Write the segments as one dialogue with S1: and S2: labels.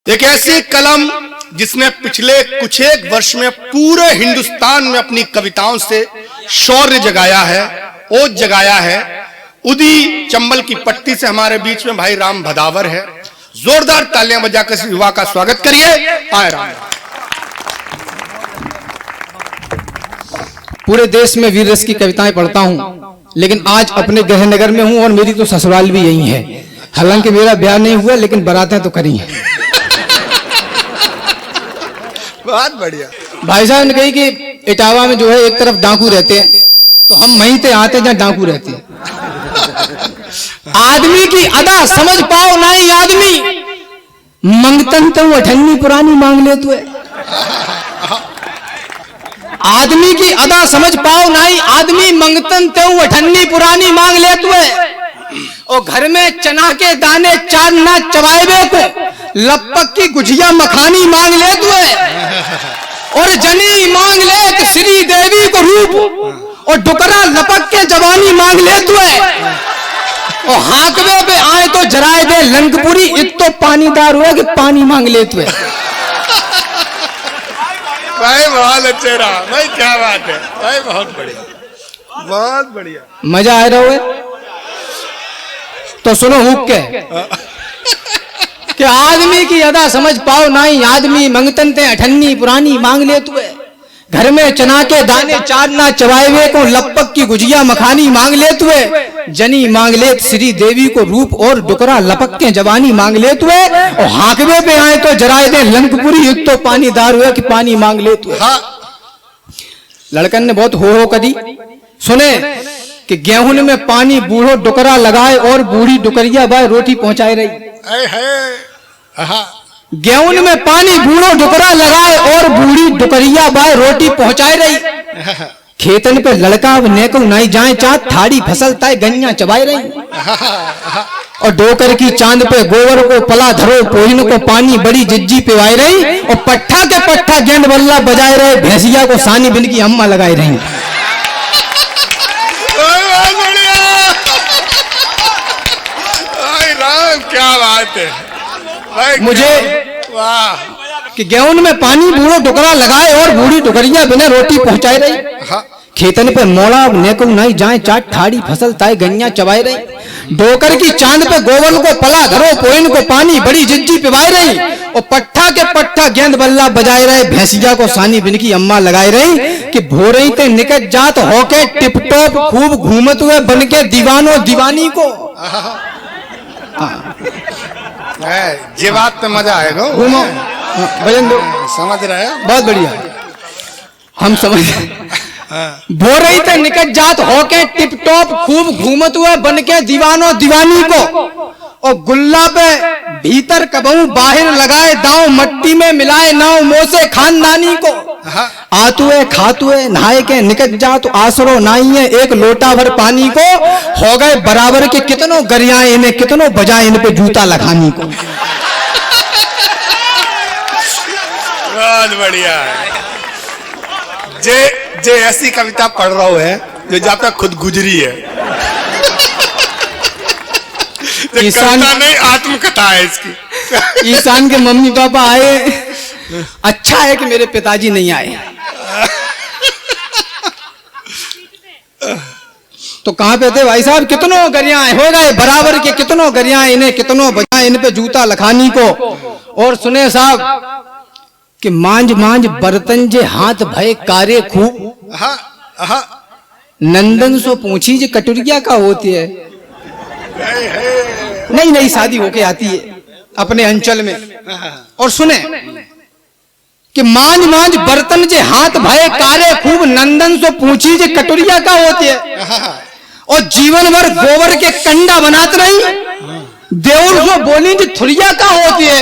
S1: एक ऐसी कलम जिसने पिछले कुछ एक वर्ष में पूरे हिंदुस्तान में अपनी कविताओं से शौर्य जगाया है, ओज जगाया है। उदी चंबल की पट्टी से हमारे बीच में भाई राम भदावर है। जोरदार तालियां बजाकर इस युवा का स्वागत करिए। आए राम।
S2: पूरे देश में वीर रस की कविताएं पढ़ता हूं, लेकिन आज अपने गृहनगर में हूं और मेरी तो ससुराल भी यही है। हालांकि मेरा ब्याह नहीं हुआ, लेकिन बारातें तो करी हैं।
S1: बहुत बढ़िया।
S2: भाई साहब ने कही कि इटावा में जो है एक तरफ डाकू रहते हैं, तो हम वहीं ते आते जहां डाकू रहते हैं। आदमी की अदा समझ पाओ नहीं आदमी, मंगतन तो अठन्नी पुरानी मांग ले तू। आदमी की अदा समझ पाओ नहीं आदमी, मंगतन तो अठन्नी पुरानी मांग ले तू। और घर में चना के दाने चार ना चबाएबे को, लपक की गुजिया मखानी मांग ले तू। और जनी मांग ले कि श्री देवी को रूप, और डुकरा लपक के जवानी मांग ले तू। और हाकवे पे आए तो जराए दे लंकपुरी, इत तो पानीदार हुआ कि पानी मांग ले तू।
S1: भाई बहुत अच्छे रहा भाई, क्या बात है भाई, बहुत बढ़िया, बहुत बढ़िया।
S2: मजा आ रहा है तो सुनो हुक के कि आदमी की अदा समझ पाओ नहीं आदमी, मंगतन ते अठन्नी पुरानी मांग ले तू। घर में चना के दाने चार ना चबाए को, लपक की गुजिया मखानी मांग ले तू। जनी मांग ले श्री देवी को रूप, और डुकरा लपक के जवानी मांग ले तू। और हाकवे पे आए तो जराए दे लंकपुरी, एक तो पानीदार हुआ कि पानी मांग ले तू। लड़कन ने बहुत हो कदी सुने कि गेहूं में पानी बूढ़ो डुकरा लगाए, और बूढ़ी डुकरिया बाय रोटी पहुंचाए रही। गेहूं में पानी बूढ़ो डुकरा लगाए, और बूढ़ी डुकरिया बाय रोटी पहुंचाए रही। खेतन पे लड़का नेको नहीं जाए चाँद, थाड़ी फसल ताए गन्या चबाए रही। और डोकर की चांद पे गोबर को पला धरो, पोहिन को पानी बड़ी जिज्जी पिवाई रही। और पट्ठा के पट्ठा गेंद बल्ला बजाए रहे, भैंसिया को सानी बिन की अम्मा लगाई रही।
S1: क्या बात है
S2: मुझे
S1: वाह
S2: कि गेहूं में पानी बूढ़ो डुकरा लगाए, और बूढ़ी डुकरिया बिना रोटी पहुंचाई रही। खेतन पे मोड़ा नेको नहीं जाए चाट, ठाड़ी फसल ताए गन्या चबाई रही। डोकर की चांद पे गोवल को पला धरो, पोइन को पानी बड़ी जिज्जी पिवाई रही। और पट्ठा के पट्ठा गेंद बल्ला बजाए रहे, भैंसिया को सानी बिन की अम्मा लगाई रही। कि भोरई ते निकट जात होके टिपटॉप खूब घूमत हुए, बन के दीवानो दीवानी को।
S1: ये बात पे मजा आएगा।
S2: घूमो भजन दो,
S1: समझ रहे हो,
S2: बहुत बढ़िया हम समझ। भोरई ते निकट जात होके टिपटॉप खूब घूमत हुए, बन के दीवानो दीवानी को। और गुल्ला पे भीतर कबहू बाहर लगाए दांव, मट्टी में मिलाए नाव मोसे खानदानी को। आतुए खातुए नहाए के निकट जा तो आसरो नाई है, एक लोटा भर पानी को। हो गए बराबर के कितनों गरियाए, इन्हें कितनों बजाए इन पे जूता लगानी को।
S1: बहुत बढ़िया है। जे ऐसी कविता पढ़ रहा है जो जब तक खुद गुजरी है। ईशान नहीं, आत्मकथा है इसकी।
S2: ईशान के मम्मी पापा आए, अच्छा है कि मेरे पिताजी नहीं आए। तो कहां पे थे भाई साहब, कितनों गरियाएं हो गए बराबर के, कितनों गरियाएं इन्हें कितनों बजाए इन पे जूता लखानी को। और सुने साहब कि मांझ मांझ बर्तन जे हाथ भय कारे खूब, नंदन सो पूछी जे कटुरिया का होती है। नई नई शादी होके आती है अपने अंचल में। और सुने कि मांझ मांझ बर्तन जे हाथ भय कारे खूब, नंदन सो पूछी जे कटुरिया का होती है। और जीवन भर गोबर के कंडा बनाते रही, देवर सो बोली जे थुरिया का होती है।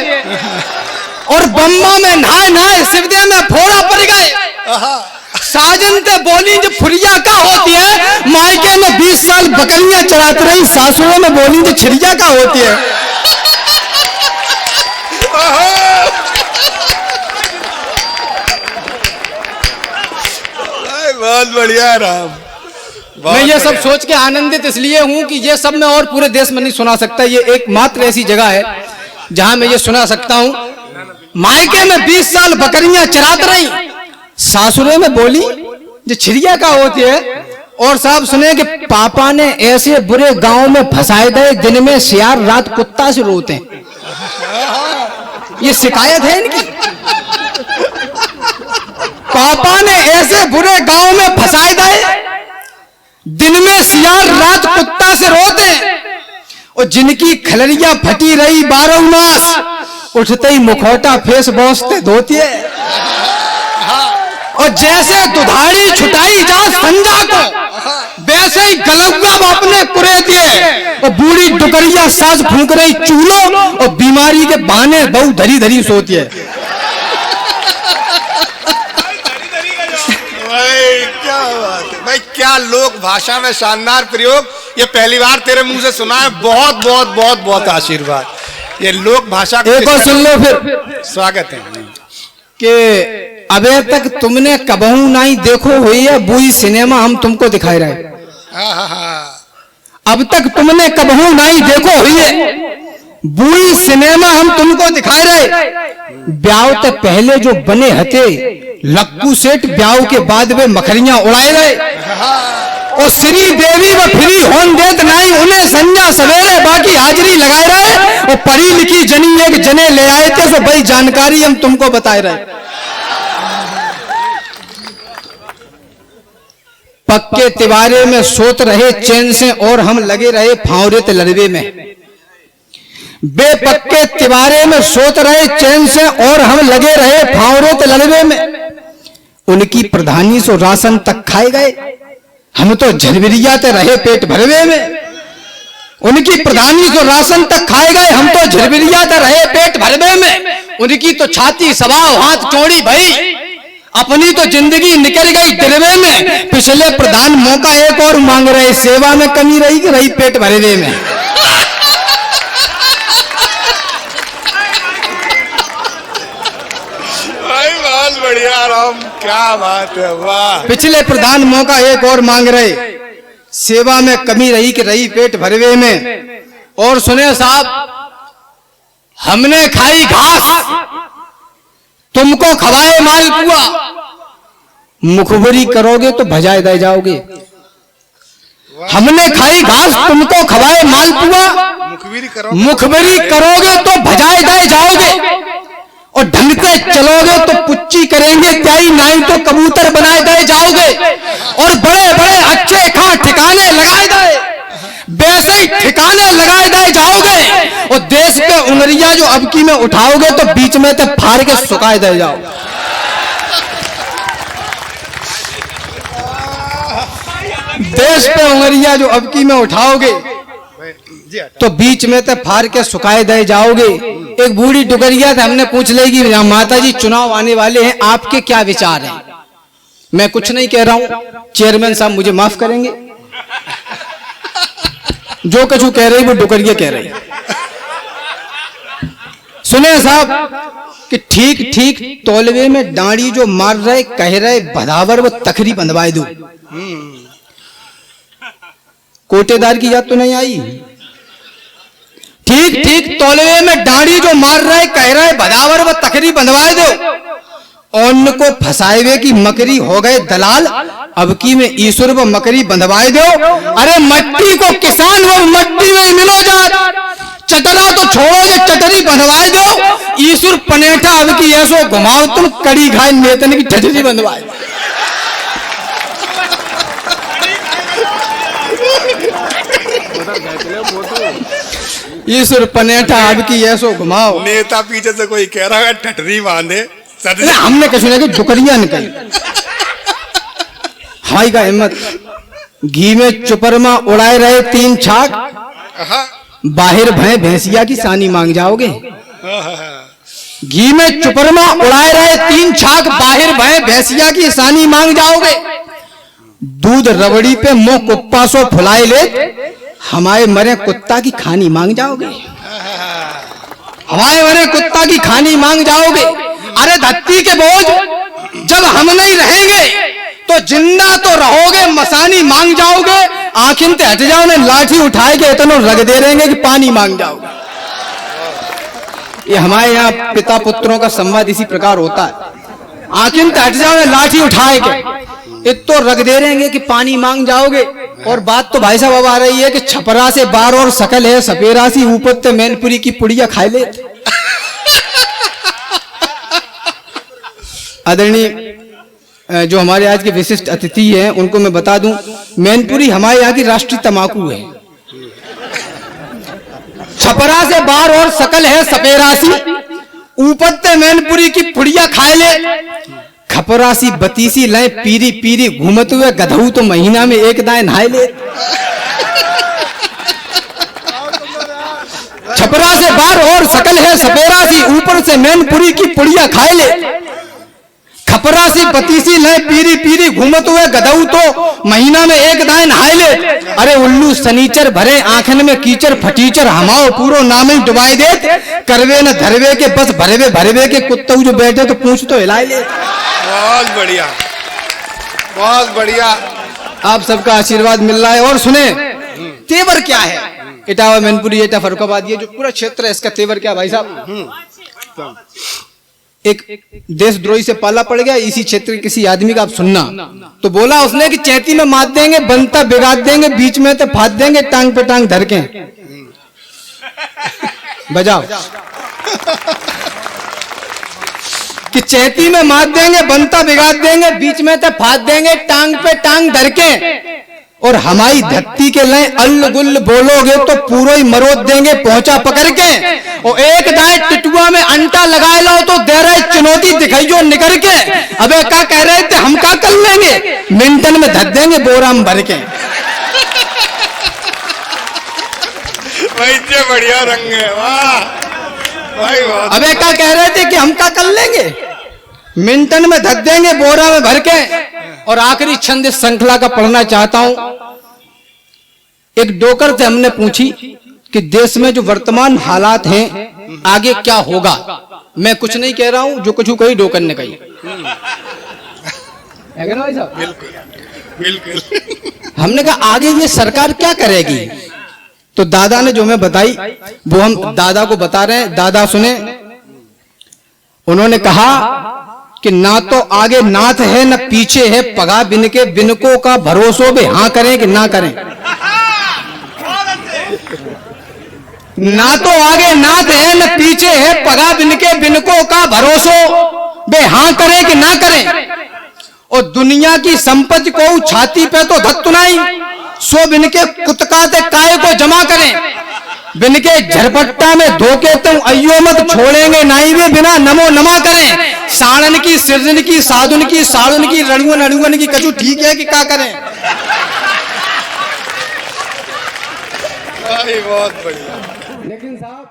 S2: और बम्बा में नहाए नहाए शिवदे में फोड़ा पड़ गए, साजन ते बोली जो फुरिया का होती है। मायके में 20 साल बकरियां चराती रही, सासुरों में बोली जो छिड़िया का होती है।
S1: बहुत बढ़िया राम।
S2: मैं ये सब सोच के आनंदित इसलिए हूं कि ये सब मैं और पूरे देश में नहीं सुना सकता। ये एकमात्र ऐसी जगह है जहां मैं ये सुना सकता हूं मायके में 20 साल बकरियां चरात रही, सासुरे में बोली जो छिड़िया का होती है। और साहब सुने कि पापा ने ऐसे बुरे गांव में फंसाए दे, दिन में सियार रात कुत्ता से रोते हैं। ये शिकायत है इनकी। पापा ने ऐसे बुरे गांव में फंसाए दे, दिन में सियार रात कुत्ता से रोते हैं। और जिनकी खलरिया फटी रही 12 मास, उठते ही मुखौटा फेस बौसते धोती है। और जैसे दुधारी छुटाई जा संजा को, वैसे ही गलौगा अपने कुरे दिए। और बूढ़ी डुकरिया साज फूंक रही चूल्हों, और बीमारी के बहाने बहु धरी धरी सोती है।
S1: क्या बात है भाई, क्या लोक भाषा में शानदार प्रयोग। ये पहली बार तेरे मुंह से सुना है। बहुत बहुत बहुत बहुत आशीर्वाद। ये लोक भाषा को
S2: एक और सुन लो फिर।
S1: स्वागत है
S2: कि अबे तक तुमने कबहू नहीं देखो हुई है बुई सिनेमा, हम तुमको दिखाए रहे। अब तक तुमने कबहू नहीं देखो हुई है बुई सिनेमा, हम तुमको दिखाए रहे। ब्याह तो पहले जो बने हथे लक्कू सेठ, ब्याह के बाद वे मखरियां उड़ाए रहे। और श्री देवी व फ्री होन देत नहीं, उन्हें संजा सवेरे बाकी हाजिरी लगाए रहे। और पढ़ी लिखी जनी एक जने ले आए थे, तो भाई जानकारी हम तुमको बताए रहे। पक्के तिवारे में सोत रहे चैन से, और हम लगे रहे फावरे लड़वे में। बेपक्के तिवारे में सोत रहे चैन से, और हम लगे रहे फावरे लड़वे में। उनकी प्रधानी सो राशन तक खाए गए, हम तो झरबिरियाते रहे पेट भरवे में। उनकी प्रधानी सो राशन तक खाए गए, हम तो झरबिरियाते रहे पेट भरवे में। उनकी तो छाती सवाव हाथ चौड़ी भई, अपनी तो जिंदगी निकल गई दिलवे में। पिछले प्रधान मौका एक और मांग रहे, सेवा में कमी रही कि रही पेट भरवे में।
S1: बहुत बढ़िया राम, क्या बात है, वाह।
S2: पिछले प्रधान मौका एक और मांग रहे, सेवा में कमी रही कि रही पेट भरवे में। और सुने साहब, हमने खाई घास, तुमको खवाए मालपुआ। मुखबरी करोगे तो भजाए दे जाओगे। हमने खाई घास, तुमको खवाए मालपुआ। मुखबरी करोगे तो भजाए दे जाओगे। और ढंग से चलोगे तो पुच्ची करेंगे त्याई, नहीं तो कबूतर बनाए दे जाओगे। और बड़े बड़े अच्छे खा ठिकाने लगाए दे, वैसे ही ठिकाने लगाए दे जाओगे। और देश पे उंगलियां जो अबकी में उठाओगे तो बीच में तो फाड़ के सुखाए दे जाओ। देश पे उंगलियां जो अबकी में उठाओगे तो बीच में तो फाड़ के सुखाए दे जाओगे। एक बूढ़ी डुगरिया था, हमने पूछ लेगी माता जी चुनाव आने वाले हैं, आपके क्या विचार हैं? मैं कुछ नहीं कह रहा हूं, चेयरमैन साहब मुझे माफ करेंगे। जो कछु कह रही वो डुगरिया कह रही। सुने साहब कि ठीक ठीक तौलवे में डांडी जो मार रहे, कह रहे भदावर वो तखरी बंधवाए दो। कोटेदार की याद तो नहीं आई। ठीक ठीक तौलवे में डांडी जो मार रहे, कह रहे भदावर व तखरी बंधवाए दो। अन्न को फसाए की मकरी हो गए दलाल, अब की में ईश्वर व मकरी बंधवाए दो। अरे मट्टी को किसान व मट्टी में मिलो जात, चटरा तो छोड़ोगे चटरी बंधवाए दो। ईश्वर पनेठा अब की ऐसो घुमाओ तुम, कड़ी घाय नेतन की ठठरी बंधवाए। ईश्वर पनेठा अब की ऐसो घुमाओ।
S1: नेता पीछे से कोई कह रहा है ठठरी बांधे,
S2: हमने कछु नहीं कि डुकरिया निकल। हाई का हिम्मत। घी में चुपरमा उड़ाए रहे 3 छाक, बाहर भय भैंसिया की सानी मांग जाओगे। घी में चुपरमा उड़ाए रहे 3 छाक, बाहर भय भैंसिया की सानी मांग जाओगे। दूध रबड़ी पे मुंह कुप्पा सो फुलाए ले, हमारे मरे कुत्ता की खानी मांग जाओगे। हमारे मरे कुत्ता की खानी मांग जाओगे। अरे धरती के बोझ जब हम नहीं रहेंगे तो जिंदा तो रहोगे, मसानी मांग जाओगे। आखिर ते हट जाओ ने लाठी उठाए के इतना रग दे रहेंगे कि पानी मांग जाओगे। ये हमारे यहाँ पिता पुत्रों का संवाद इसी प्रकार होता है। आखिर हट जाओ, लाठी उठाए के इत तो रख दे रहेंगे कि पानी मांग जाओगे। और बात तो भाई साहब अब आ रही है कि छपरा से बार और सकल है सपेरा सी ऊपर ते मैनपुरी की पुड़िया खाए ले। आदरणीय जो हमारे आज के विशिष्ट अतिथि हैं उनको मैं बता दूं, मैनपुरी हमारे यहाँ की राष्ट्रीय तंबाकू है। छपरा से बार और सकल है सपेरासी ऊपर ते मैनपुरी की पुड़िया खाए ले। खपरासी बतीसी लय पीरी पीरी घूमत हुए गधऊ तो महीना में एक दाए नहाए ले। छपरा से बार और सकल है सपेरासी ऊपर से मैनपुरी की पुड़िया खाए ले। खपरासी बतीसी लय पीरी पीरी घूमत हुए गधऊ तो महीना में एक दाए नहाए ले। अरे उल्लू सनीचर भरे आंखन में कीचर फटीचर हमाओ पूरो नाम ही डुबाई दे। करवे न धरवे के बस भरवे भरवे के कुत्तऊ जो बैठे तो पूछ तो हिलाए ले।
S1: बहुत बढ़िया, बहुत बढ़िया।
S2: आप सबका आशीर्वाद मिल रहा है। और सुने तेवर क्या है, इटावा मैनपुरी एटा फर्रुखाबाद ये जो पूरा क्षेत्र है इसका तेवर क्या भाई साहब। एक देशद्रोही से पाला पड़ गया इसी क्षेत्र के किसी आदमी का, आप सुनना। तो बोला उसने कि चैती में मार देंगे, बनता बिगाड़ देंगे, बीच में तो फाड़ देंगे, टांग पे टांग धर के। बजाओ कि चैती में मार देंगे, बनता बिगाड़ देंगे, बीच में तो फाड़ देंगे, टांग पे टांग धर के। और हमारी धरती के लिए अल्ल गुल्ल बोलोगे तो पूरा ही मरोद देंगे पहुंचा पकड़ के। और एक दाए टिटुआ में अंटा लगाए लो तो दे रहे चुनौती दिखाई जो निकल के। अबे क्या कह रहे थे, हम क्या कर लेंगे, मिंटन में धर देंगे बोरा में भर के।
S1: बढ़िया रंग है, वाह भाई।
S2: अबे क्या कह रहे थे कि हम क्या कर लेंगे, मिंटन में धर देंगे बोरा में भर के। और आखिरी छंद इस श्रृंखला का पढ़ना चाहता हूं। एक डोकर से हमने पूछी कि देश में जो वर्तमान हालात हैं आगे क्या होगा। मैं कुछ नहीं कह रहा हूं, जो कुछ कही डोकर ने कही।
S1: बिल्कुल बिल्कुल।
S2: हमने कहा आगे ये सरकार क्या करेगी। तो दादा ने जो हमें बताई वो हम दादा को बता रहे हैं। दादा सुने, उन्होंने कहा कि ना तो आगे नाथ है न पीछे है, पगा बिनके बिनको का भरोसो बे हाँ करें कि ना करें। ना तो आगे नाथ है न पीछे है, पगा बिनके बिनको का भरोसो बे हाँ करें कि ना करें। और दुनिया की संपत्ति को छाती पे तो धत्तु नहीं, सो बिनके कुतकाते काय को जमा करें। बिनके झरपट्टा में धोके तुम अयो मत छोड़ेंगे नहीं वे बिना नमो नमा करें। साड़न की सिरजन की साधुन की साड़ुन की रणुअन अड़ुअन की कछु ठीक है कि क्या करें।
S1: बहुत बढ़िया।
S2: लेकिन साहब